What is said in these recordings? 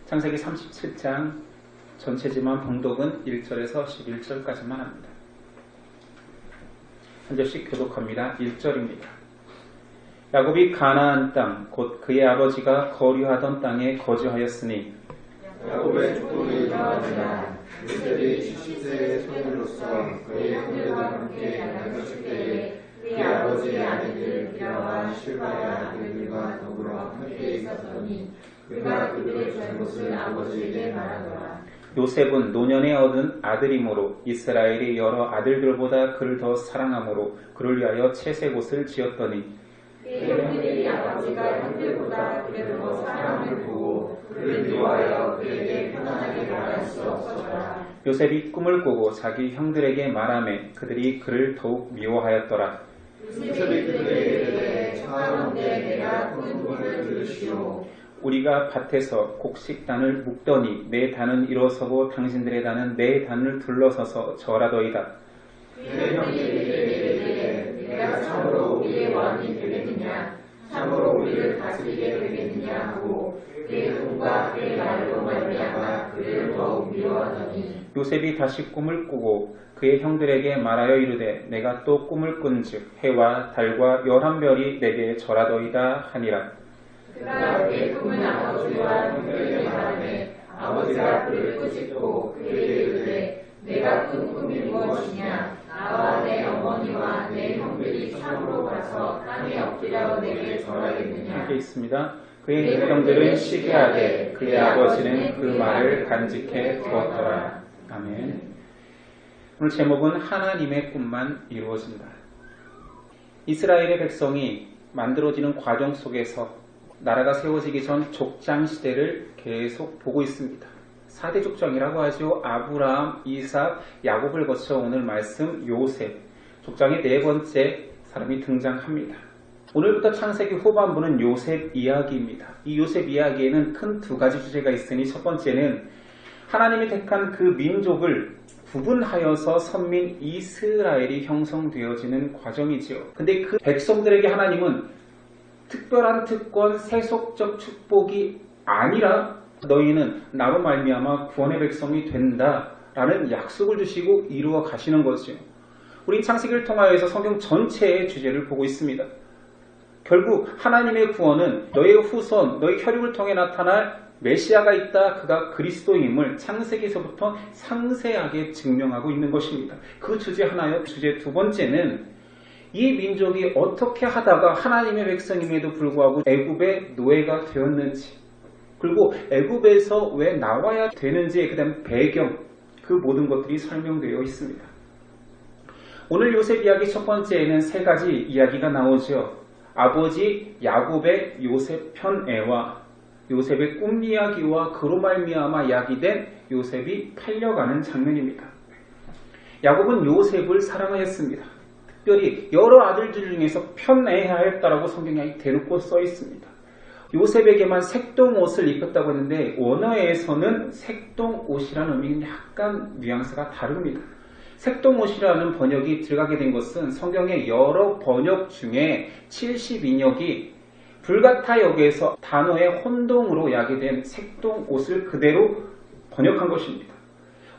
창세기 37장 전체지만 봉독은 1절에서 11절까지만 합니다. 한 절씩 교독합니다. 1절입니다. 야곱이 가나안 땅 곧 그의 아버지가 거류하던 땅에 거주하였으니 야곱의 축복이 이러하니라. 요셉이 70세의 소년으로서 그의 형제들과 함께 양육했을 때에 그의 아버지의 아내들 비라와 실바의 아들들과 더불어 함께 있었더니 그가 그들의 잘못을 아버지에게 말하더라. 요셉은 노년에 얻은 아들이므로 이스라엘의 여러 아들들보다 그를 더 사랑하므로 그를 위하여 채색옷을 지었더니 그의 형제들이 아버지가 형들보다 그를 더 사랑을 보고 그를 미워하여 그에게 편안하게 말할 수 없었더라. 요셉이 꿈을 꾸고 자기 형들에게 말하매 그들이 그를 더욱 미워하였더라. 요셉이 그들에게 이르되 청하건대 내가 꾼 꿈을 들으시오. 우리가 밭에서 곡식단을 묶더니 내 단은 일어서고 당신들의 단은 내 단을 둘러서서 절하더이다. 그의 형제들이 이르되 내가 참으로 우리의 왕이 되겠느냐 참으로 우리를 다스리게 되겠느냐 하고 그의 꿈과 그의 말로 말미암아 그를 더욱 미워하더니 요셉이 다시 꿈을 꾸고 그의 형들에게 말하여 이르되 내가 또 꿈을 꾼즉 해와 달과 11별이 내게 절하더이다 하니라. 그가 그의 꿈을 아버지와 형들에게 말하매 아버지가 그를 꾸짖고 그에게 이르되 내가 꾼 꿈이 무엇이냐 나와 내 어머니와 내 형들이 참으로 가서 땅에 엎드려 내게 절하겠느냐. 함께 있습니다. 그의 형들은 시기하되 그의 아버지는 그 말을 간직해 두었더라. 아멘. 오늘 제목은 하나님의 꿈만 이루어진다. 이스라엘의 백성이 만들어지는 과정 속에서 나라가 세워지기 전 족장 시대를 계속 보고 있습니다. 4대 족장이라고 하죠. 아브라함, 이삭, 야곱을 거쳐 오늘 말씀 요셉. 족장의 네 번째 사람이 등장합니다. 오늘부터 창세기 후반부는 요셉 이야기입니다. 이 요셉 이야기에는 큰 두 가지 주제가 있으니 첫 번째는 하나님이 택한 그 민족을 구분하여서 선민 이스라엘이 형성되어지는 과정이지요. 근데 그 백성들에게 하나님은 특별한 특권, 세속적 축복이 아니라 너희는 나로 말미암아 구원의 백성이 된다라는 약속을 주시고 이루어 가시는 거죠. 우리 창세기를 통하여서 성경 전체의 주제를 보고 있습니다. 결국 하나님의 구원은 너의 후손, 너의 혈육을 통해 나타날 메시아가 있다. 그가 그리스도임을 창세기에서부터 상세하게 증명하고 있는 것입니다. 그 주제 하나요. 주제 두 번째는 이 민족이 어떻게 하다가 하나님의 백성임에도 불구하고 애굽의 노예가 되었는지, 그리고 애굽에서 왜 나와야 되는지에 대한 배경, 그 모든 것들이 설명되어 있습니다. 오늘 요셉 이야기 첫 번째에는 세 가지 이야기가 나오죠. 아버지 야곱의 요셉 편애와 요셉의 꿈 이야기와 그로 말미암아 야기된 요셉이 팔려가는 장면입니다. 야곱은 요셉을 사랑하였습니다. 특별히 여러 아들들 중에서 편애하였다라고 성경에 대놓고 써 있습니다. 요셉에게만 색동옷을 입혔다고 했는데 원어에서는 색동옷이라는 의미는 약간 뉘앙스가 다릅니다. 색동옷이라는 번역이 들어가게 된 것은 성경의 여러 번역 중에 72역이 불가타 역에서 단어의 혼동으로 야기된 색동옷을 그대로 번역한 것입니다.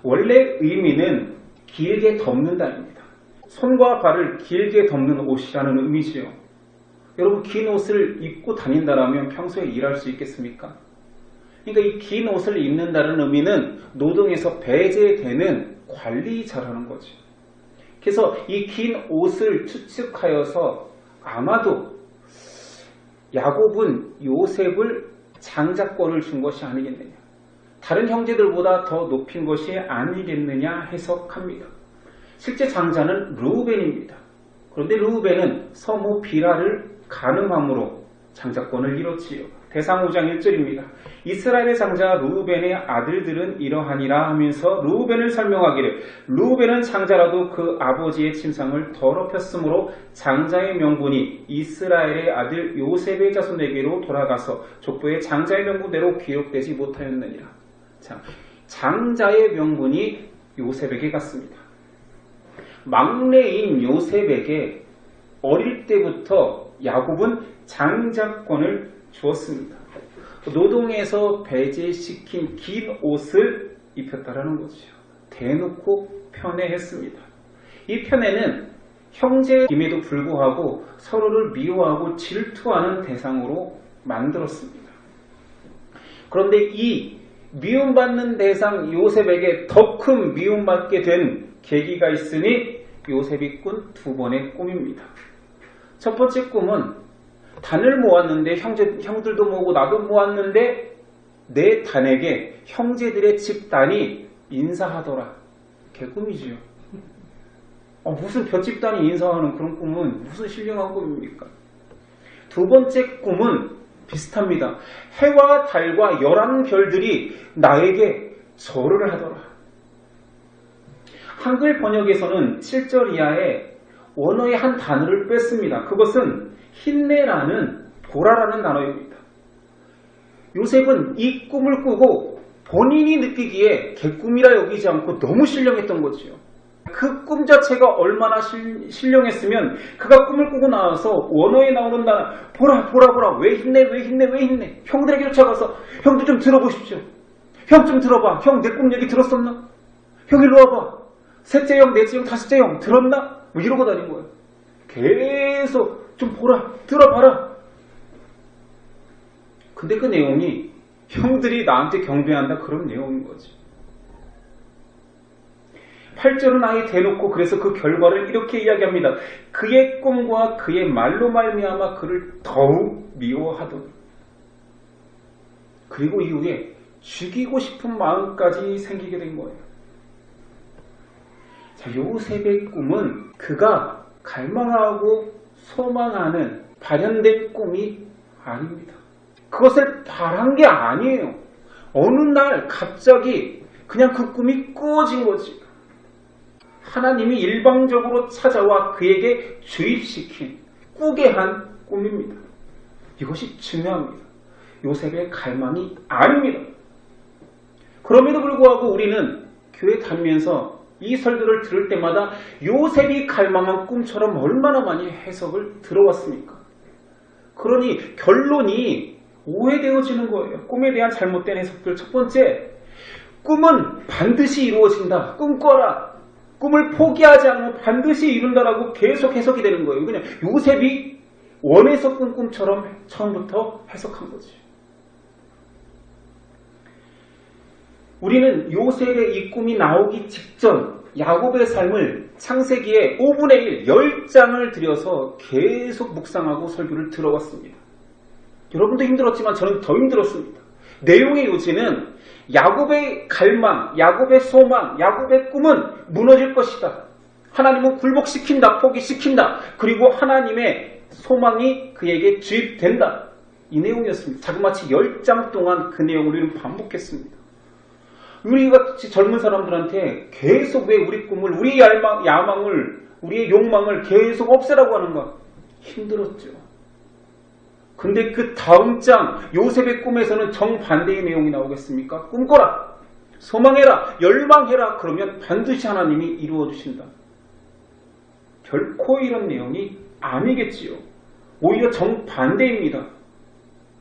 원래 의미는 길게 덮는다입니다. 손과 발을 길게 덮는 옷이라는 의미지요. 여러분, 긴 옷을 입고 다닌다라면 평소에 일할 수 있겠습니까? 그러니까 이 긴 옷을 입는다는 의미는 노동에서 배제되는 관리자라는 거죠. 그래서 이 긴 옷을 추측하여서 아마도 야곱은 요셉을 장자권을 준 것이 아니겠느냐, 다른 형제들보다 더 높인 것이 아니겠느냐 해석합니다. 실제 장자는 르우벤입니다. 그런데 르우벤은 서모 비라를 간음함으로 장자권을 이뤘지요. 대상 5장 1절입니다. 이스라엘의 장자 르우벤의 아들들은 이러하니라 하면서 르우벤을 설명하기를 르우벤은 장자라도 그 아버지의 침상을 더럽혔으므로 장자의 명분이 이스라엘의 아들 요셉의 자손에게로 돌아가서 족보의 장자의 명분대로 기록되지 못하였느니라. 자, 장자의 명분이 요셉에게 갔습니다. 막내인 요셉에게 어릴 때부터 야곱은 장자권을 주었습니다. 노동에서 배제시킨 긴 옷을 입혔다라는 거죠. 대놓고 편애했습니다. 이 편애는 형제임에도 불구하고 서로를 미워하고 질투하는 대상으로 만들었습니다. 그런데 이 미움받는 대상 요셉에게 더 큰 미움받게 된 계기가 있으니 요셉이 꾼 두 번의 꿈입니다. 첫 번째 꿈은 단을 모았는데 형들도 모으고 나도 모았는데 내 단에게 형제들의 집단이 인사하더라. 개꿈이지요. 무슨 볏집단이 인사하는 그런 꿈은 무슨 신령한 꿈입니까? 두 번째 꿈은 비슷합니다. 해와 달과 11별들이 나에게 절을 하더라. 한글 번역에서는 7절 이하에 원어의 한 단어를 뺐습니다. 그것은 힘내라는 보라라는 단어입니다. 요셉은 이 꿈을 꾸고 본인이 느끼기에 개꿈이라 여기지 않고 너무 신령했던 거지요. 그 꿈 자체가 얼마나 신령했으면 그가 꿈을 꾸고 나와서 원어에 나오는 단어 보라 왜 힘내 형들에게 쫓아가서 형도 좀 들어보십시오. 형 좀 들어봐. 형 내 꿈 얘기 들었었나? 형 일로 와봐. 셋째 형, 넷째 형, 다섯째 형 들었나? 뭐 이러고 다닌 거예요. 계속 좀 보라, 들어봐라. 근데 그 내용이 형들이 나한테 경배한다 그런 내용인 거지. 8절은 아예 대놓고 그래서 그 결과를 이렇게 이야기합니다. 그의 꿈과 그의 말로 말미암아 그를 더욱 미워하더니 그리고 이후에 죽이고 싶은 마음까지 생기게 된 거예요. 자, 요셉의 꿈은 그가 갈망하고 소망하는 발현된 꿈이 아닙니다. 그것을 바란 게 아니에요. 어느 날 갑자기 그냥 그 꿈이 꾸어진 거지. 하나님이 일방적으로 찾아와 그에게 주입시킨 꾸게 한 꿈입니다. 이것이 중요합니다. 요셉의 갈망이 아닙니다. 그럼에도 불구하고 우리는 교회 다니면서 이 설교를 들을 때마다 요셉이 갈망한 꿈처럼 얼마나 많이 해석을 들어왔습니까? 그러니 결론이 오해되어지는 거예요. 꿈에 대한 잘못된 해석들. 첫 번째, 꿈은 반드시 이루어진다. 꿈꿔라. 꿈을 포기하지 않으면 반드시 이룬다라고 계속 해석이 되는 거예요. 그냥 요셉이 원해서 꾼 꿈처럼 처음부터 해석한 거지. 우리는 요셉의 이 꿈이 나오기 직전 야곱의 삶을 창세기에 5분의 1, 10장을 들여서 계속 묵상하고 설교를 들어왔습니다. 여러분도 힘들었지만 저는 더 힘들었습니다. 내용의 요지는 야곱의 갈망, 야곱의 소망, 야곱의 꿈은 무너질 것이다. 하나님은 굴복시킨다, 포기시킨다. 그리고 하나님의 소망이 그에게 주입된다. 이 내용이었습니다. 자그마치 10장 동안 그 내용을 우리는 반복했습니다. 우리같이 젊은 사람들한테 계속 왜 우리 꿈을, 우리 야망을, 우리의 욕망을 계속 없애라고 하는가? 힘들었죠. 근데 그 다음 장 요셉의 꿈에서는 정반대의 내용이 나오겠습니까? 꿈꿔라, 소망해라, 열망해라. 그러면 반드시 하나님이 이루어주신다. 결코 이런 내용이 아니겠지요. 오히려 정반대입니다.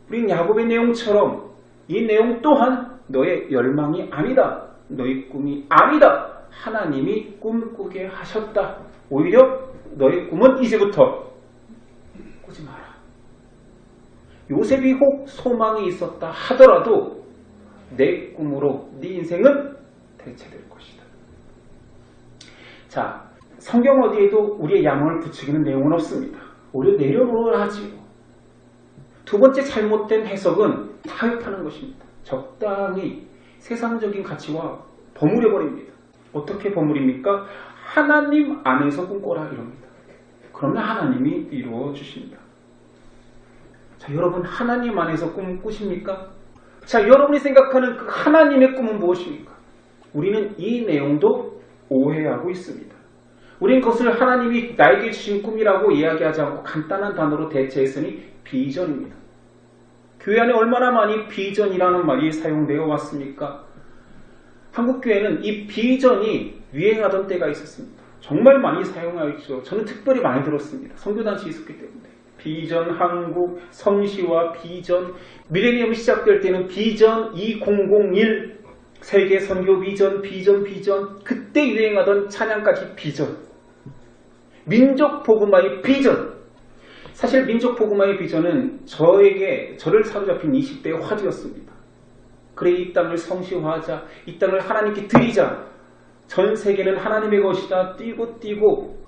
우린 야곱의 내용처럼 이 내용 또한 너의 열망이 아니다, 너의 꿈이 아니다, 하나님이 꿈꾸게 하셨다. 오히려 너의 꿈은 이제부터 꾸지 마라. 요셉이 혹 소망이 있었다 하더라도 내 꿈으로 네 인생은 대체될 것이다. 자, 성경 어디에도 우리의 야망을 부추기는 내용은 없습니다. 오히려 내려놓으라 하지요. 두 번째 잘못된 해석은 타협하는 것입니다. 적당히 세상적인 가치와 버무려버립니다. 어떻게 버무립니까? 하나님 안에서 꿈꿔라 이럽니다. 그러면 하나님이 이루어 주십니다. 자, 여러분 하나님 안에서 꿈을 꾸십니까? 자, 여러분이 생각하는 그 하나님의 꿈은 무엇입니까? 우리는 이 내용도 오해하고 있습니다. 우리는 그것을 하나님이 나에게 주신 꿈이라고 이야기하지 않고 간단한 단어로 대체했으니 비전입니다. 교회 안에 얼마나 많이 비전이라는 말이 사용되어 왔습니까? 한국교회는 이 비전이 유행하던 때가 있었습니다. 정말 많이 사용하였죠. 저는 특별히 많이 들었습니다. 선교단체 있었기 때문에. 비전 한국, 성시와 비전, 밀레니엄 시작될 때는 비전 2001, 세계 선교 비전, 비전, 그때 유행하던 찬양까지 비전, 민족 복음화의 비전. 사실 민족 복음화의 비전은 저를 사로잡힌 20대의 화두였습니다. 그래, 이 땅을 성시화하자, 이 땅을 하나님께 드리자, 전 세계는 하나님의 것이다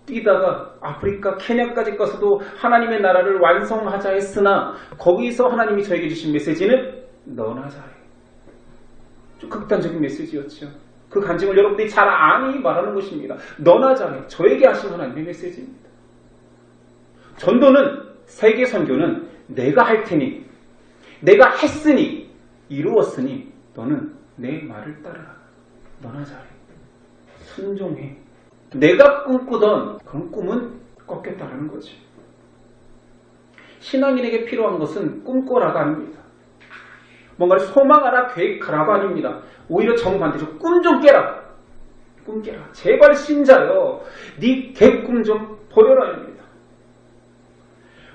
뛰다가 아프리카 케냐까지 가서도 하나님의 나라를 완성하자 했으나 거기서 하나님이 저에게 주신 메시지는 너나 잘해. 좀 극단적인 메시지였죠. 그 간증을 여러분들이 잘 아니 말하는 것입니다. 너나 잘해. 저에게 하신 하나님의 메시지입니다. 전도는, 세계 선교는 내가 할 테니, 내가 했으니, 이루었으니 너는 내 말을 따르라. 너나 잘해. 순종해. 내가 꿈꾸던 그런 꿈은 꺾였다는 거지. 신앙인에게 필요한 것은 꿈꿔라가 아닙니다. 뭔가를 소망하라, 계획하라가 아닙니다. 오히려 정반대로 꿈 좀 깨라. 꿈 깨라. 제발 신자여, 네 개꿈 좀 버려라입니다.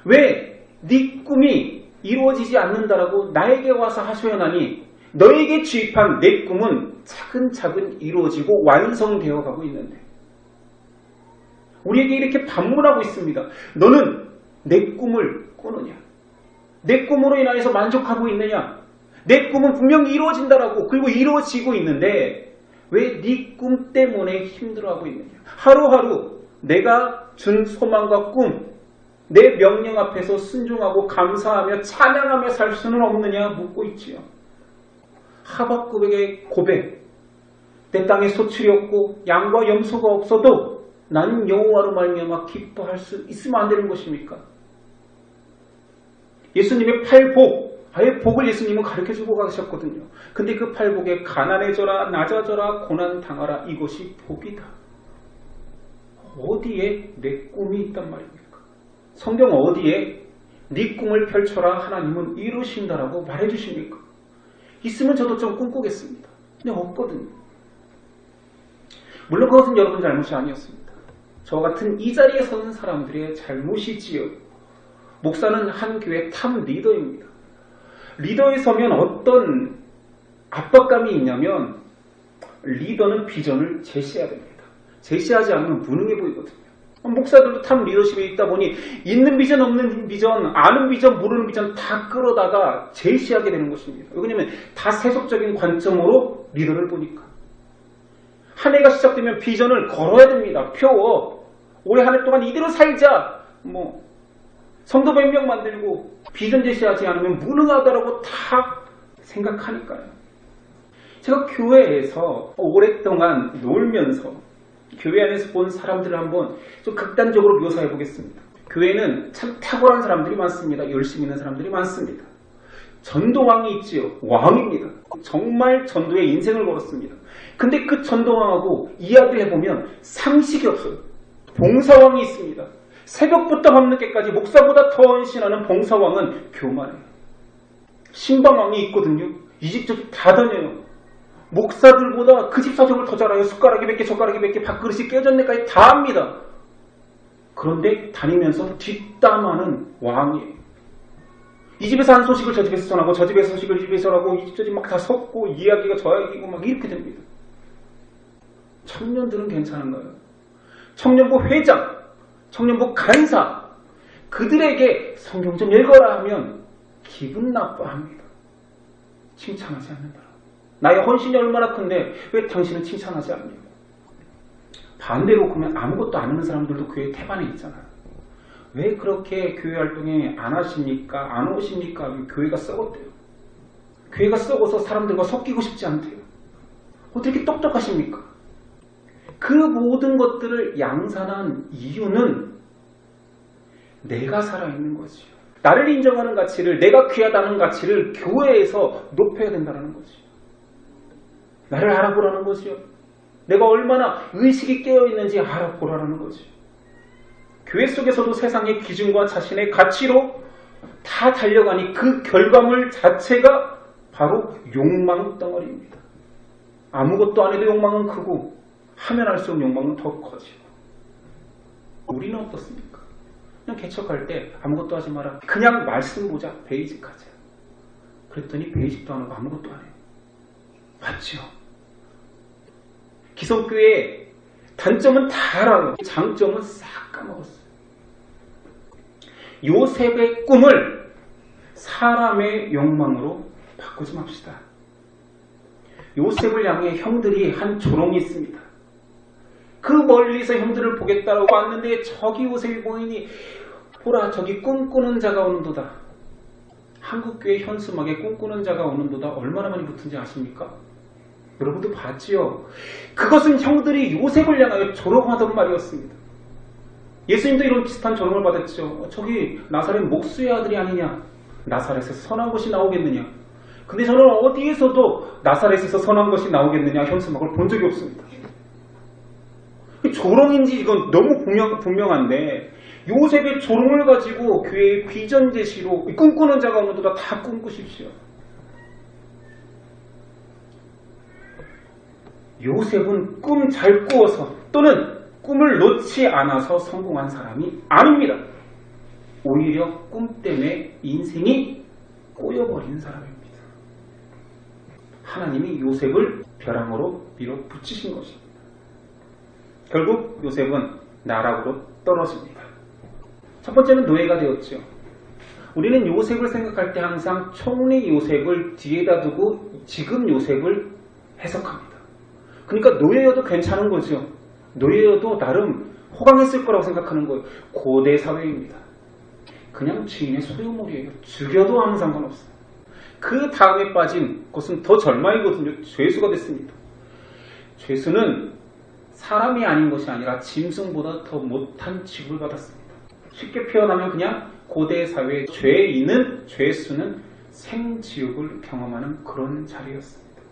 왜 네 꿈이 이루어지지 않는다라고 나에게 와서 하소연하니 너에게 주입한 내 꿈은 차근차근 이루어지고 완성되어 가고 있는데 우리에게 이렇게 반문하고 있습니다. 너는 내 꿈을 꾸느냐? 내 꿈으로 인하여서 만족하고 있느냐? 내 꿈은 분명히 이루어진다라고, 그리고 이루어지고 있는데 왜 네 꿈 때문에 힘들어하고 있느냐? 하루하루 내가 준 소망과 꿈, 내 명령 앞에서 순종하고 감사하며 찬양하며 살 수는 없느냐 묻고 있지요. 하박국의 고백, 내 땅에 소출이 없고 양과 염소가 없어도 나는 여호와로 말미암아 기뻐할 수 있으면 안 되는 것입니까? 예수님의 팔복, 아예 복을 예수님은 가르쳐주고 가셨거든요. 근데 그 팔복에 가난해져라, 낮아져라, 고난당하라, 이것이 복이다. 어디에 내 꿈이 있단 말입니까? 성경 어디에 네 꿈을 펼쳐라 하나님은 이루신다라고 말해주십니까? 있으면 저도 좀 꿈꾸겠습니다. 근데 없거든요. 물론 그것은 여러분 잘못이 아니었습니다. 저 같은 이 자리에 서는 사람들의 잘못이지요. 목사는 한 교회 탑 리더입니다. 리더에 서면 어떤 압박감이 있냐면 리더는 비전을 제시해야 됩니다. 제시하지 않으면 무능해 보이거든요. 목사들도 탑 리더십에 있다 보니 있는 비전, 없는 비전, 아는 비전, 모르는 비전 다 끌어다가 제시하게 되는 것입니다. 왜냐하면 다 세속적인 관점으로 리더를 보니까. 한 해가 시작되면 비전을 걸어야 됩니다. 표. 올해 한 해 동안 이대로 살자. 성도 100명 만들고 비전 제시하지 않으면 무능하다라고 다 생각하니까요. 제가 교회에서 오랫동안 놀면서 교회 안에서 본 사람들을 한번 좀 극단적으로 묘사해 보겠습니다. 교회는 참 탁월한 사람들이 많습니다. 열심히 있는 사람들이 많습니다. 전도왕이 있지요. 왕입니다. 정말 전도에 인생을 걸었습니다. 근데 그 전도왕하고 이야기를 해보면 상식이 없어요. 봉사왕이 있습니다. 새벽부터 밤늦게까지 목사보다 더 헌신하는 봉사왕은 교만해요. 신방왕이 있거든요. 이 집 저 집 다 다녀요. 목사들보다 그 집 사정을 더 잘 알아요. 숟가락이 몇 개, 젓가락이 몇 개, 밥그릇이 깨졌네까지 다 합니다. 그런데 다니면서 뒷담화는 왕이에요. 이 집에서 한 소식을 저 집에서 전하고 저 집에서 소식을 이 집에서 전하고 이 집 저 집 막 다 섞고 이야기가 저 이야기고 막 이렇게 됩니다. 청년들은 괜찮은가요? 청년부 회장, 청년부 간사, 그들에게 성경 좀 읽어라 하면 기분 나빠합니다. 칭찬하지 않는다. 나의 헌신이 얼마나 큰데 왜 당신은 칭찬하지 않냐고. 반대로 보면 아무것도 안 하는 사람들도 교회 태반에 있잖아요. 왜 그렇게 교회 활동에 안 하십니까? 안 오십니까? 교회가 썩었대요. 교회가 썩어서 사람들과 섞이고 싶지 않대요. 어떻게 이렇게 똑똑하십니까? 그 모든 것들을 양산한 이유는 내가 살아있는 거지요. 나를 인정하는 가치를, 내가 귀하다는 가치를 교회에서 높여야 된다는 거지요. 나를 알아보라는 거지요. 내가 얼마나 의식이 깨어있는지 알아보라는 거지요. 교회 속에서도 세상의 기준과 자신의 가치로 다 달려가니 그 결과물 자체가 바로 욕망 덩어리입니다. 아무것도 안 해도 욕망은 크고 하면 할수록 욕망은 더 커지고. 우리는 어떻습니까? 그냥 개척할 때 아무것도 하지 마라. 그냥 말씀 보자. 베이직하자. 그랬더니 베이직도 안 하고 아무것도 안 해요. 맞죠? 기성교회의 단점은 다 알아요. 장점은 싹 까먹었어요. 요셉의 꿈을 사람의 욕망으로 바꾸지 맙시다. 요셉을 향해 형들이 한 조롱이 있습니다. 그 멀리서 형들을 보겠다고 왔는데 저기 요셉이 보이니 보라 저기 꿈꾸는 자가 오는도다. 한국교회 현수막에 꿈꾸는 자가 오는도다 얼마나 많이 붙은지 아십니까? 여러분도 봤지요? 그것은 형들이 요셉을 향하여 조롱하던 말이었습니다. 예수님도 이런 비슷한 조롱을 받았죠. 저기 나사렛 목수의 아들이 아니냐. 나사렛에서 선한 것이 나오겠느냐. 근데 저는 어디에서도 나사렛에서 선한 것이 나오겠느냐 현수막을 본 적이 없습니다. 조롱인지 이건 너무 분명한데 요셉의 조롱을 가지고 교회의 비전 제시로 꿈꾸는 자가 오는도다 다 꿈꾸십시오. 요셉은 꿈 잘 꾸어서 또는 꿈을 놓지 않아서 성공한 사람이 아닙니다. 오히려 꿈 때문에 인생이 꼬여버린 사람입니다. 하나님이 요셉을 벼랑으로 밀어붙이신 것입니다. 결국 요셉은 나락으로 떨어집니다. 첫 번째는 노예가 되었죠. 우리는 요셉을 생각할 때 항상 총리 요셉을 뒤에다 두고 지금 요셉을 해석합니다. 그러니까 노예여도 괜찮은 거죠. 노예여도 나름 호강했을 거라고 생각하는 거예요. 고대 사회입니다. 그냥 주인의 소유물이에요. 죽여도 아무 상관없어요. 그 다음에 빠진 것은 더 절망이거든요. 죄수가 됐습니다. 죄수는 사람이 아닌 것이 아니라 짐승보다 더 못한 취급을 받았습니다. 쉽게 표현하면 그냥 고대 사회의 죄인은 죄수는 생지옥을 경험하는 그런 자리였습니다.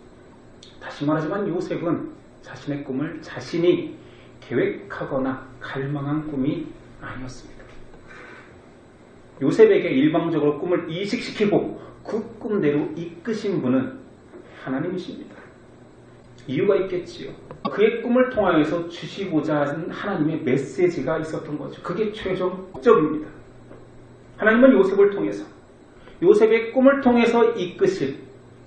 다시 말하지만 요셉은 자신의 꿈을 자신이 계획하거나 갈망한 꿈이 아니었습니다. 요셉에게 일방적으로 꿈을 이식시키고 그 꿈대로 이끄신 분은 하나님이십니다. 이유가 있겠지요. 그의 꿈을 통하여서 주시고자 하는 하나님의 메시지가 있었던 거죠. 그게 최종 목적입니다. 하나님은 요셉을 통해서 요셉의 꿈을 통해서 이끄실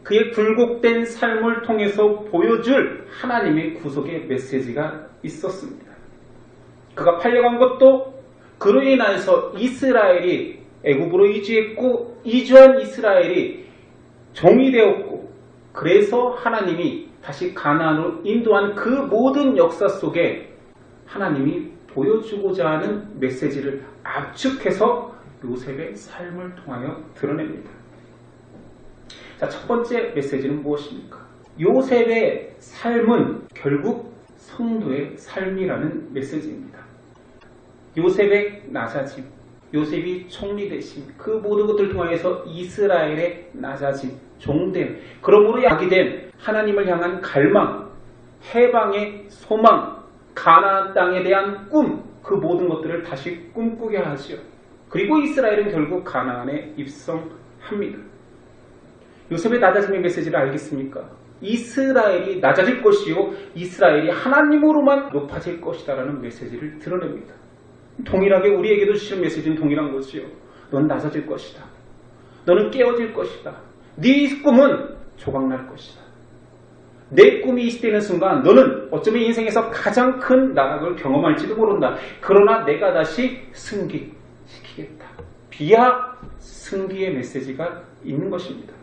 그의 굴곡된 삶을 통해서 보여줄 하나님의 구속의 메시지가 있었습니다. 그가 팔려간 것도 그로 인해서 이스라엘이 애굽으로 이주했고 이주한 이스라엘이 종이 되었고 그래서 하나님이 다시 가나안으로 인도한 그 모든 역사 속에 하나님이 보여주고자 하는 메시지를 압축해서 요셉의 삶을 통하여 드러냅니다. 자, 첫 번째 메시지는 무엇입니까? 요셉의 삶은 결국 성도의 삶이라는 메시지입니다. 요셉의 낮아짐, 요셉이 총리 되심, 그 모든 것들을 통하여서 이스라엘의 낮아짐, 종됨, 그러므로 야기된 하나님을 향한 갈망, 해방의 소망, 가나안 땅에 대한 꿈, 그 모든 것들을 다시 꿈꾸게 하지요. 그리고 이스라엘은 결국 가나안에 입성합니다. 요셉의 낮아짐의 메시지를 알겠습니까? 이스라엘이 낮아질 것이요 이스라엘이 하나님으로만 높아질 것이다라는 메시지를 드러냅니다. 동일하게 우리에게도 주신 메시지는 동일한 것이요. 넌 낮아질 것이다. 너는 깨어질 것이다. 네 꿈은 조각날 것이다. 내 꿈이 이식되는 순간 너는 어쩌면 인생에서 가장 큰 나락을 경험할지도 모른다. 그러나 내가 다시 승기시키겠다. 비하 승기의 메시지가 있는 것입니다.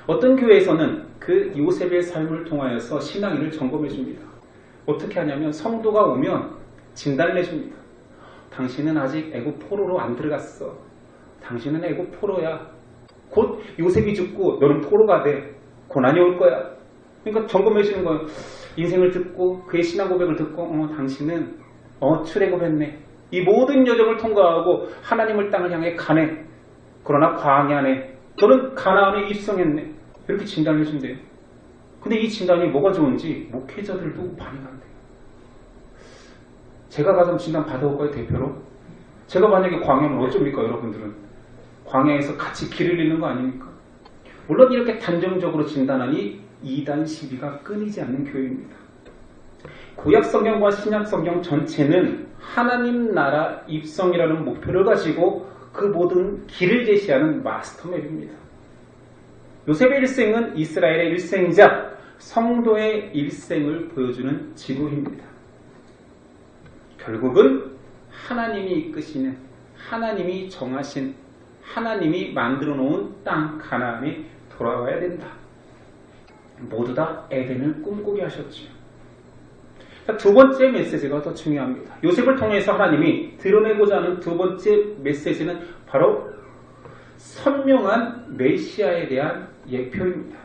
어떤 교회에서는 그 요셉의 삶을 통하여서 신앙인을 점검해 줍니다. 어떻게 하냐면 성도가 오면 진단을 해줍니다. 당신은 아직 애굽 포로로 안 들어갔어. 당신은 애굽 포로야. 곧 요셉이 죽고 너는 포로가 돼. 고난이 올 거야. 그러니까 점검해 주는 거예요. 인생을 듣고 그의 신앙 고백을 듣고 당신은 출애굽했네. 이 모든 여정을 통과하고 하나님을 땅을 향해 가네. 그러나 광야네. 너는 가나안에 입성했네. 이렇게 진단을 해준대요. 근데 이 진단이 뭐가 좋은지 목회자들도 반응한대요. 제가 가서 진단 받아올까요, 대표로? 제가 만약에 광야면 어쩝니까, 여러분들은? 광야에서 같이 길을 잃는 거 아닙니까? 물론 이렇게 단정적으로 진단하니 이단 시비가 끊이지 않는 교회입니다. 구약 성경과 신약 성경 전체는 하나님 나라 입성이라는 목표를 가지고 그 모든 길을 제시하는 마스터맵입니다. 요셉의 일생은 이스라엘의 일생이자 성도의 일생을 보여주는 지도입니다. 결국은 하나님이 이끄시는, 하나님이 정하신, 하나님이 만들어 놓은 땅 가나안에 돌아와야 된다. 모두 다 에덴을 꿈꾸게 하셨죠. 두 번째 메시지가 더 중요합니다. 요셉을 통해서 하나님이 드러내고자 하는 두 번째 메시지는 바로 선명한 메시아에 대한 예표입니다.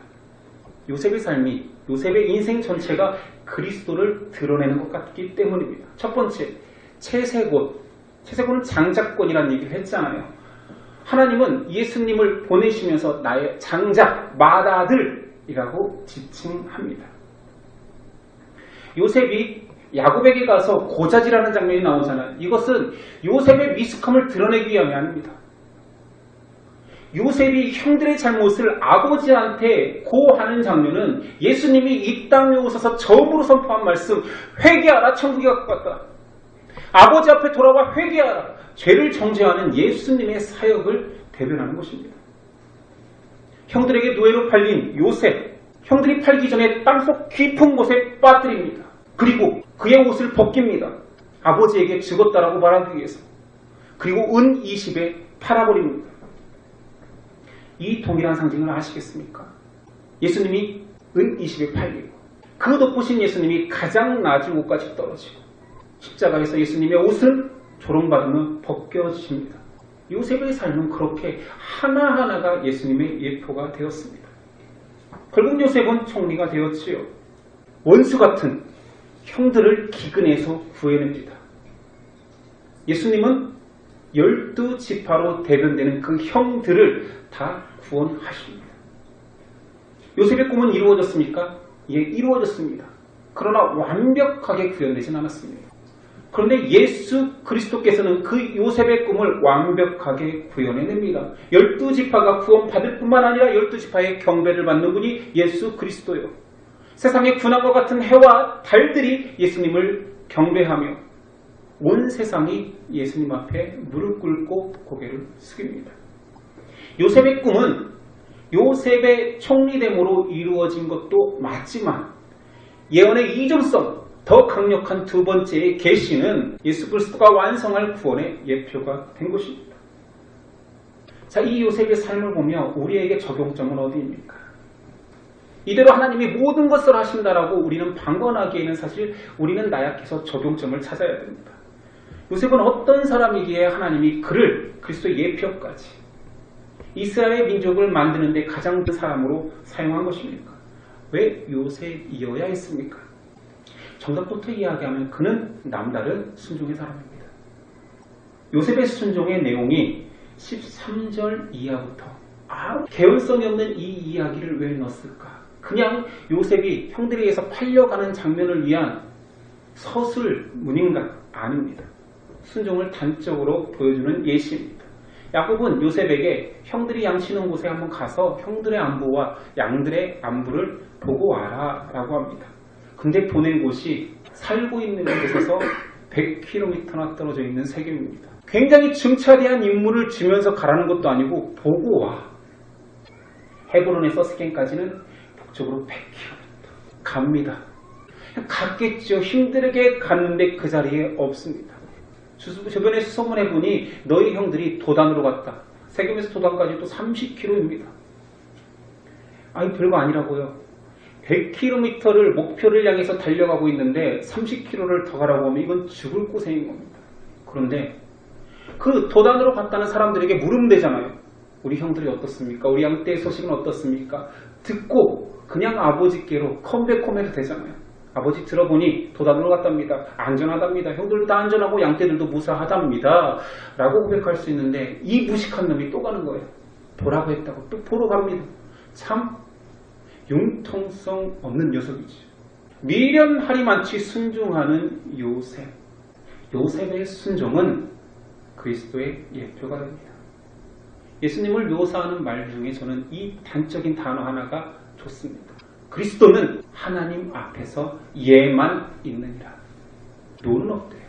요셉의 삶이, 요셉의 인생 전체가 그리스도를 드러내는 것 같기 때문입니다. 첫 번째, 채세곤. 채세곤은 장자권이라는 얘기를 했잖아요. 하나님은 예수님을 보내시면서 나의 장자, 맏아들이라고 지칭합니다. 요셉이 야곱에게 가서 고자질하는 장면이 나오잖아요. 이것은 요셉의 미숙함을 드러내기 위함이 아닙니다. 요셉이 형들의 잘못을 아버지한테 고하는 장면은 예수님이 이 땅에 오셔서 처음으로 선포한 말씀, 회개하라, 천국이 가깝다. 아버지 앞에 돌아와 회개하라. 죄를 정죄하는 예수님의 사역을 대변하는 것입니다. 형들에게 노예로 팔린 요셉, 형들이 팔기 전에 땅속 깊은 곳에 빠뜨립니다. 그리고 그의 옷을 벗깁니다. 아버지에게 죽었다라고 말하기 위해서. 그리고 은 20에 팔아버립니다. 이 동일한 상징을 아시겠습니까? 예수님이 은 20에 팔리고 그 돋보신 예수님이 가장 낮은 곳까지 떨어지고 십자가에서 예수님의 옷은 조롱받으며 벗겨집니다. 요셉의 삶은 그렇게 하나하나가 예수님의 예표가 되었습니다. 결국 요셉은 총리가 되었지요. 원수 같은 형들을 기근에서 구해냅니다. 예수님은 12지파로 대변되는 그 형들을 다 구원하십니다. 요셉의 꿈은 이루어졌습니까? 예, 이루어졌습니다. 그러나 완벽하게 구현되진 않았습니다. 그런데 예수 그리스도께서는 그 요셉의 꿈을 완벽하게 구현해냅니다. 12지파가 구원받을 뿐만 아니라 12지파의 경배를 받는 분이 예수 그리스도요. 세상의 군왕과 같은 해와 달들이 예수님을 경배하며 온 세상이 예수님 앞에 무릎 꿇고 고개를 숙입니다. 요셉의 꿈은 요셉의 총리됨으로 이루어진 것도 맞지만 예언의 이중성, 더 강력한 두 번째의 계시는 예수 그리스도가 완성할 구원의 예표가 된 것입니다. 자, 이 요셉의 삶을 보며 우리에게 적용점은 어디입니까? 이대로 하나님이 모든 것을 하신다라고 우리는 방관하기에는 사실 우리는 나약해서 적용점을 찾아야 됩니다. 요셉은 어떤 사람이기에 하나님이 그를 그리스도의 예표까지 이스라엘 민족을 만드는 데 가장 큰 사람으로 사용한 것입니까? 왜 요셉이어야 했습니까? 정답부터 이야기하면 그는 남다른 순종의 사람입니다. 요셉의 순종의 내용이 13절 이하부터 아무 개연성이 없는 이 이야기를 왜 넣었을까? 그냥 요셉이 형들에 의해서 팔려가는 장면을 위한 서술문인가? 아닙니다. 순종을 단적으로 보여주는 예시입니다. 야곱은 요셉에게 형들이 양치는 곳에 한번 가서 형들의 안부와 양들의 안부를 보고 와라 라고 합니다. 근데 보낸 곳이 살고 있는 곳에서 100km나 떨어져 있는 세겜입니다. 굉장히 중차대한 임무를 주면서 가라는 것도 아니고 보고 와. 헤브론에서 스겜까지는 북쪽으로 100km 갑니다. 갔겠죠. 힘들게 갔는데 그 자리에 없습니다. 주변에 수소문해보니 너희 형들이 도단으로 갔다. 세겜에서 도단까지 또 30km입니다. 아니 별거 아니라고요. 100km를 목표를 향해서 달려가고 있는데 30km를 더 가라고 하면 이건 죽을 고생인 겁니다. 그런데 그 도단으로 갔다는 사람들에게 물으면 되잖아요. 우리 형들이 어떻습니까? 우리 양떼의 소식은 어떻습니까? 듣고 그냥 아버지께로 컴백홈해도 되잖아요. 아버지 들어보니 도단으로 갔답니다. 안전하답니다. 형들도 다 안전하고 양떼들도 무사하답니다. 라고 고백할 수 있는데 이 무식한 놈이 또 가는 거예요. 보라고 했다고 또 보러 갑니다. 참 융통성 없는 녀석이죠. 미련하리만치 순종하는 요셉. 요셉의 순종은 그리스도의 예표가 됩니다. 예수님을 묘사하는 말 중에 저는 이 단적인 단어 하나가 좋습니다. 그리스도는 하나님 앞에서 예만 있느니라. 노는 없대요.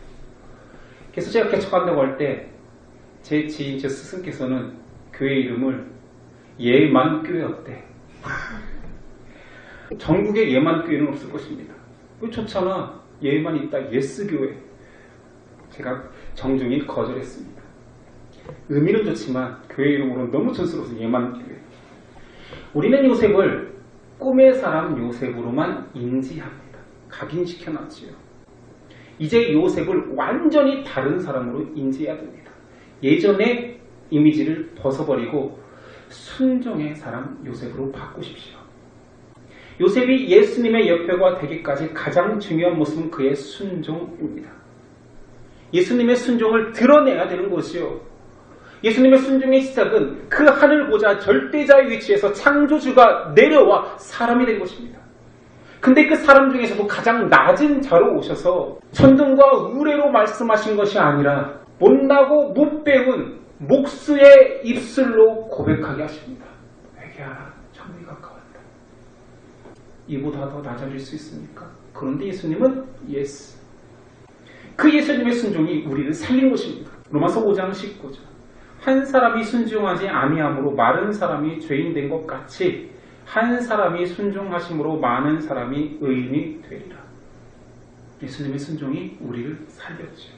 그래서 제가 개척한다고 할 때 제 지인, 제 스승께서는 교회 이름을 예만 교회였대. 전국에 예만 교회는 없을 것입니다. 왜 좋잖아. 예만 있다. 예스 교회. 제가 정중히 거절했습니다. 의미는 좋지만 교회 이름으로는 너무 촌스러워서 예만 교회. 우리는 요셉을 꿈의 사람 요셉으로만 인지합니다. 각인시켜놨지요. 이제 요셉을 완전히 다른 사람으로 인지해야 됩니다. 예전의 이미지를 벗어버리고 순종의 사람 요셉으로 바꾸십시오. 요셉이 예수님의 옆에가 되기까지 가장 중요한 모습은 그의 순종입니다. 예수님의 순종을 드러내야 되는 것이요. 예수님의 순종의 시작은 그 하늘 보좌 절대자의 위치에서 창조주가 내려와 사람이 된 것입니다. 근데 그 사람 중에서도 가장 낮은 자로 오셔서 천등과 의뢰로 말씀하신 것이 아니라 못나고 못 배운 목수의 입술로 고백하게 하십니다. 회개하라, 천국이 가까웠다. 이보다 더 낮아질 수 있습니까? 그런데 예수님은 예스. 그 예수님의 순종이 우리를 살리는 것입니다. 로마서 5장 19절. 한 사람이 순종하지 아니함으로 마른 사람이 죄인 된 것 같이 한 사람이 순종하심으로 많은 사람이 의인이 되리라. 예수님의 순종이 우리를 살렸죠.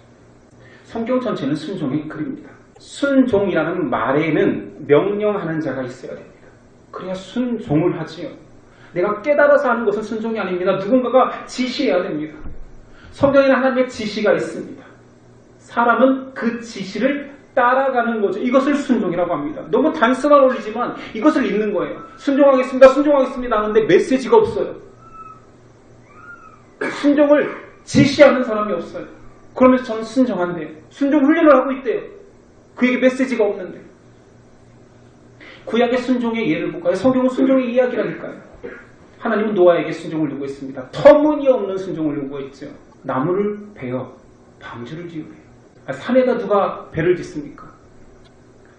성경 전체는 순종의 글입니다. 순종이라는 말에는 명령하는 자가 있어야 됩니다. 그래야 순종을 하지요. 내가 깨달아서 하는 것은 순종이 아닙니다. 누군가가 지시해야 됩니다. 성경에는 하나님의 지시가 있습니다. 사람은 그 지시를 따라가는 거죠. 이것을 순종이라고 합니다. 너무 단순한 원리지만 이것을 읽는 거예요. 순종하겠습니다. 순종하겠습니다 하는데 메시지가 없어요. 순종을 지시하는 사람이 없어요. 그러면서 저는 순종한대요. 순종 훈련을 하고 있대요. 그에게 메시지가 없는데. 구약의 순종의 예를 볼까요? 성경은 순종의 이야기라니까요. 하나님은 노아에게 순종을 요구했습니다. 터무니없는 순종을 요구했죠. 나무를 베어 방주를 지으래요. 산에다 누가 배를 짓습니까?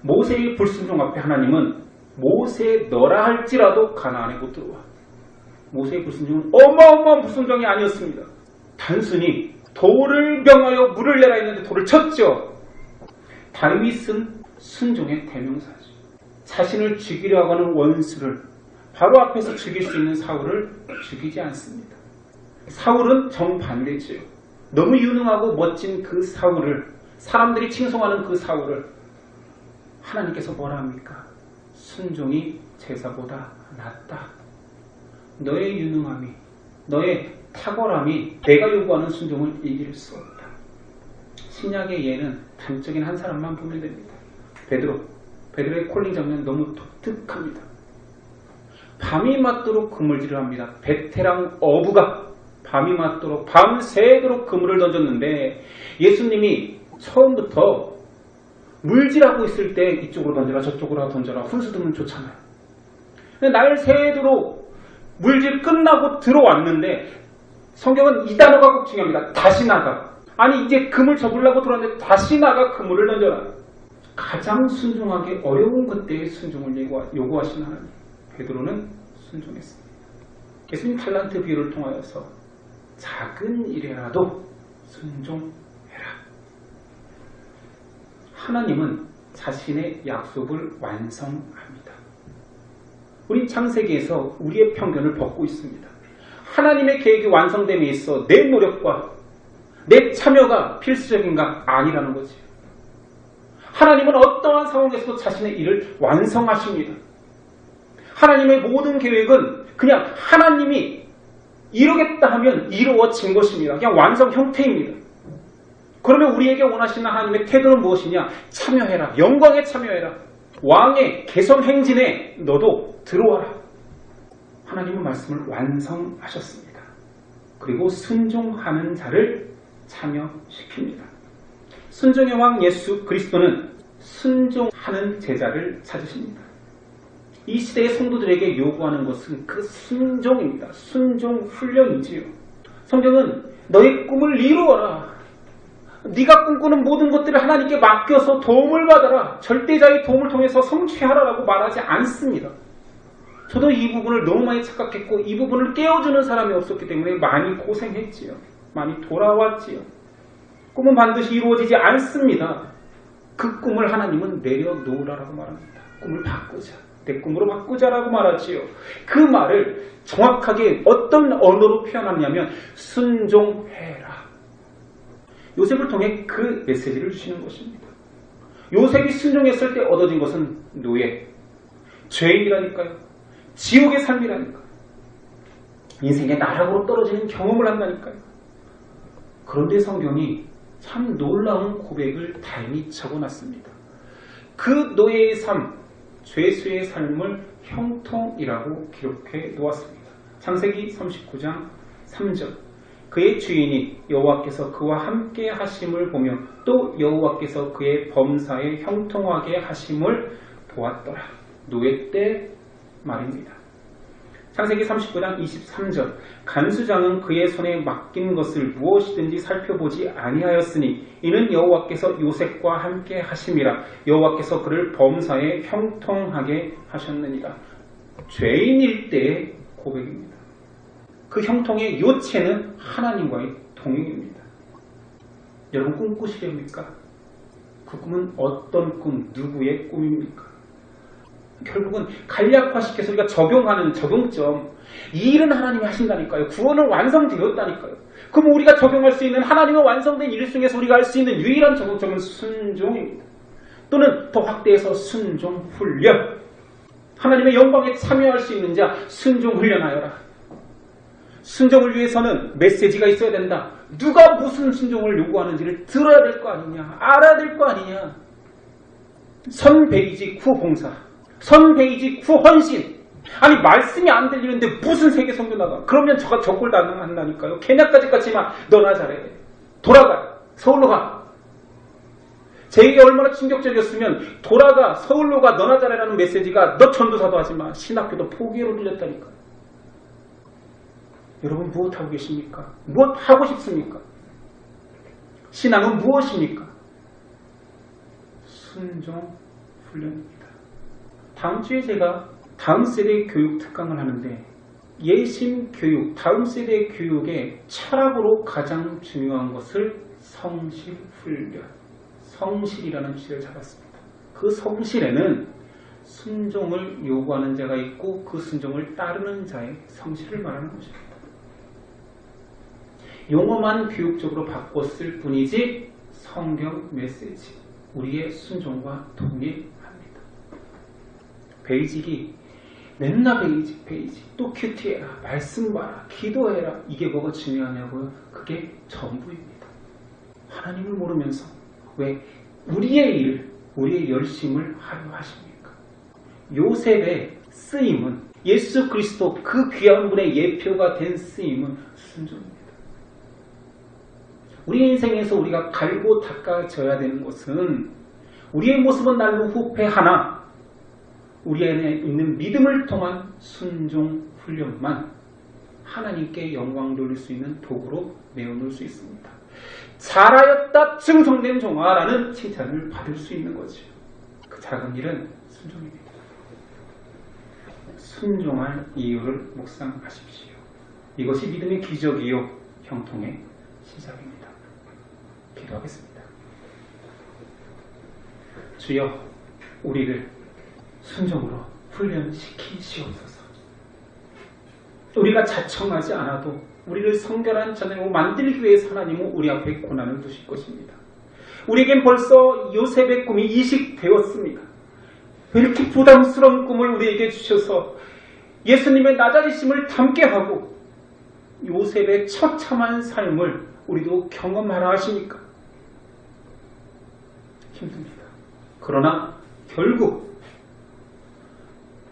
모세의 불순종 앞에 하나님은 모세 너라 할지라도 가나안에 못 들어와. 모세의 불순종은 어마어마한 불순종이 아니었습니다. 단순히 돌을 명하여 물을 내라 했는데 돌을 쳤죠. 다윗은 순종의 대명사죠. 자신을 죽이려 하는 원수를 바로 앞에서 죽일 수 있는 사울을 죽이지 않습니다. 사울은 정반대지요. 너무 유능하고 멋진 그 사울을, 사람들이 칭송하는 그 사울을 하나님께서 뭐라 합니까? 순종이 제사보다 낫다. 너의 유능함이, 너의 탁월함이 내가 요구하는 순종을 이길 수 없다. 신약의 예는 단적인 한 사람만 보면 됩니다. 베드로의 콜링 장면 너무 독특합니다. 밤이 맞도록 그물질을 합니다. 베테랑 어부가 밤이 맞도록 밤새도록 그물을 던졌는데 예수님이 처음부터 물질하고 있을 때 이쪽으로 던져라 저쪽으로 던져라 훈수 두면 좋잖아요. 근데 날 새도록 물질 끝나고 들어왔는데 성경은 이 단어가 꼭 중요합니다. 다시 나가. 아니 이제 그물 접으려고 들어왔는데 다시 나가 그물을 던져라. 가장 순종하기 어려운 그때의 순종을 요구하신 하나님. 베드로는 순종했습니다. 예수님 탈란트 비유를 통하여서 작은 일이라도 순종해라. 하나님은 자신의 약속을 완성합니다. 우린 창세기에서 우리의 편견을 벗고 있습니다. 하나님의 계획이 완성됨에 있어 내 노력과 내 참여가 필수적인가? 아니라는 거지. 하나님은 어떠한 상황에서도 자신의 일을 완성하십니다. 하나님의 모든 계획은 그냥 하나님이 이루겠다 하면 이루어진 것입니다. 그냥 완성 형태입니다. 그러면 우리에게 원하시는 하나님의 태도는 무엇이냐? 참여해라. 영광에 참여해라. 왕의 개선 행진에 너도 들어와라. 하나님은 말씀을 완성하셨습니다. 그리고 순종하는 자를 참여시킵니다. 순종의 왕 예수 그리스도는 순종하는 제자를 찾으십니다. 이 시대의 성도들에게 요구하는 것은 그 순종입니다. 순종 훈련이지요. 성경은 너의 꿈을 이루어라. 네가 꿈꾸는 모든 것들을 하나님께 맡겨서 도움을 받아라. 절대자의 도움을 통해서 성취하라라고 말하지 않습니다. 저도 이 부분을 너무 많이 착각했고 이 부분을 깨워주는 사람이 없었기 때문에 많이 고생했지요. 많이 돌아왔지요. 꿈은 반드시 이루어지지 않습니다. 그 꿈을 하나님은 내려놓으라고 말합니다. 꿈을 바꾸자. 내 꿈으로 바꾸자라고 말하지요. 그 말을 정확하게 어떤 언어로 표현하냐면 순종해라. 요셉을 통해 그 메시지를 주시는 것입니다. 요셉이 순종했을 때 얻어진 것은 노예, 죄인이라니까요. 지옥의 삶이라니까요. 인생의 나락으로 떨어지는 경험을 한다니까요. 그런데 성경이 참 놀라운 고백을 다행히 적어놨습니다. 그 노예의 삶, 죄수의 삶을 형통이라고 기록해 놓았습니다. 창세기 39장 3절. 그의 주인이 여호와께서 그와 함께 하심을 보며 또 여호와께서 그의 범사에 형통하게 하심을 보았더라. 노예 때 말입니다. 창세기 39장 23절. 간수장은 그의 손에 맡긴 것을 무엇이든지 살펴보지 아니하였으니 이는 여호와께서 요셉과 함께 하심이라. 여호와께서 그를 범사에 형통하게 하셨느니라. 죄인일 때의 고백입니다. 그 형통의 요체는 하나님과의 동행입니다. 여러분 꿈 꾸시렵니까? 그 꿈은 어떤 꿈, 누구의 꿈입니까? 결국은 간략화시켜서 우리가 적용하는 적용점, 이 일은 하나님이 하신다니까요. 구원은 완성되었다니까요. 그럼 우리가 적용할 수 있는 하나님의 완성된 일 중에서 우리가 할 수 있는 유일한 적용점은 순종입니다. 또는 더 확대해서 순종 훈련. 하나님의 영광에 참여할 수 있는 자 순종 훈련하여라. 순종을 위해서는 메시지가 있어야 된다. 누가 무슨 순종을 요구하는지를 들어야 될 거 아니냐, 알아야 될 거 아니냐. 선배이직 후봉사, 선배이직 후헌신. 아니 말씀이 안 들리는데 무슨 세계 선교 나가? 그러면 저가 적골 당한다니까요. 케냐까지 갔지만 너나 잘해. 돌아가. 서울로 가. 제게 얼마나 충격적이었으면 돌아가. 서울로 가. 너나 잘해라는 메시지가 너 전도사도 하지마. 신학교도 포기로 들렸다니까. 여러분 무엇하고 계십니까? 무엇 하고 싶습니까? 신앙은 무엇입니까? 순종 훈련입니다. 다음 주에 제가 다음 세대 교육 특강을 하는데 예심 교육, 다음 세대 교육의 철학으로 가장 중요한 것을 성실 훈련, 성실이라는 주제를 잡았습니다. 그 성실에는 순종을 요구하는 자가 있고 그 순종을 따르는 자의 성실을 말하는 것입니다. 용어만 교육적으로 바꿨을 뿐이지 성경 메시지, 우리의 순종과 동일합니다. 베이직이 맨날 베이직, 또 큐티해라, 말씀 봐라, 기도해라. 이게 뭐가 중요하냐고요? 그게 전부입니다. 하나님을 모르면서 왜 우리의 일, 우리의 열심을 하려 하십니까? 요셉의 쓰임은, 예수 그리스도 그 귀한 분의 예표가 된 쓰임은 순종입니다. 우리 인생에서 우리가 갈고 닦아져야 되는 것은 우리의 모습은 날로 후패하나 우리 안에 있는 믿음을 통한 순종 훈련만 하나님께 영광 돌릴 수 있는 도구로 내어놓을 수 있습니다. 잘하였다 증성된 종아라는 칭찬을 받을 수 있는 거죠. 그 작은 일은 순종입니다. 순종할 이유를 묵상하십시오. 이것이 믿음의 기적이요 형통의 시작입니다. 기도하겠습니다. 주여, 우리를 순종으로 훈련시키시옵소서. 우리가 자청하지 않아도 우리를 성결한 자녀로 만들기 위해서 하나님은 우리 앞에 고난을 두실 것입니다. 우리에겐 벌써 요셉의 꿈이 이식되었습니다. 왜 이렇게 부담스러운 꿈을 우리에게 주셔서 예수님의 낮아지심을 담게 하고 요셉의 처참한 삶을 우리도 경험하라 하시니까 힘듭니다. 그러나 결국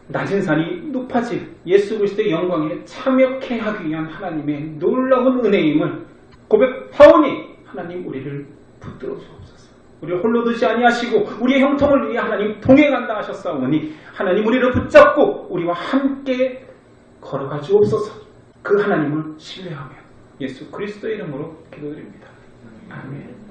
낮은 산이 높아질 예수 그리스도의 영광에 참여케 하기 위한 하나님의 놀라운 은혜임을 고백하오니 하나님 우리를 붙들어 주옵소서. 우리를 홀로 두지 아니하시고 우리의 형통을 위해 하나님 동행한다 하셨사오니 하나님 우리를 붙잡고 우리와 함께 걸어가 주옵소서. 그 하나님을 신뢰하며 예수 그리스도의 이름으로 기도드립니다. 아멘.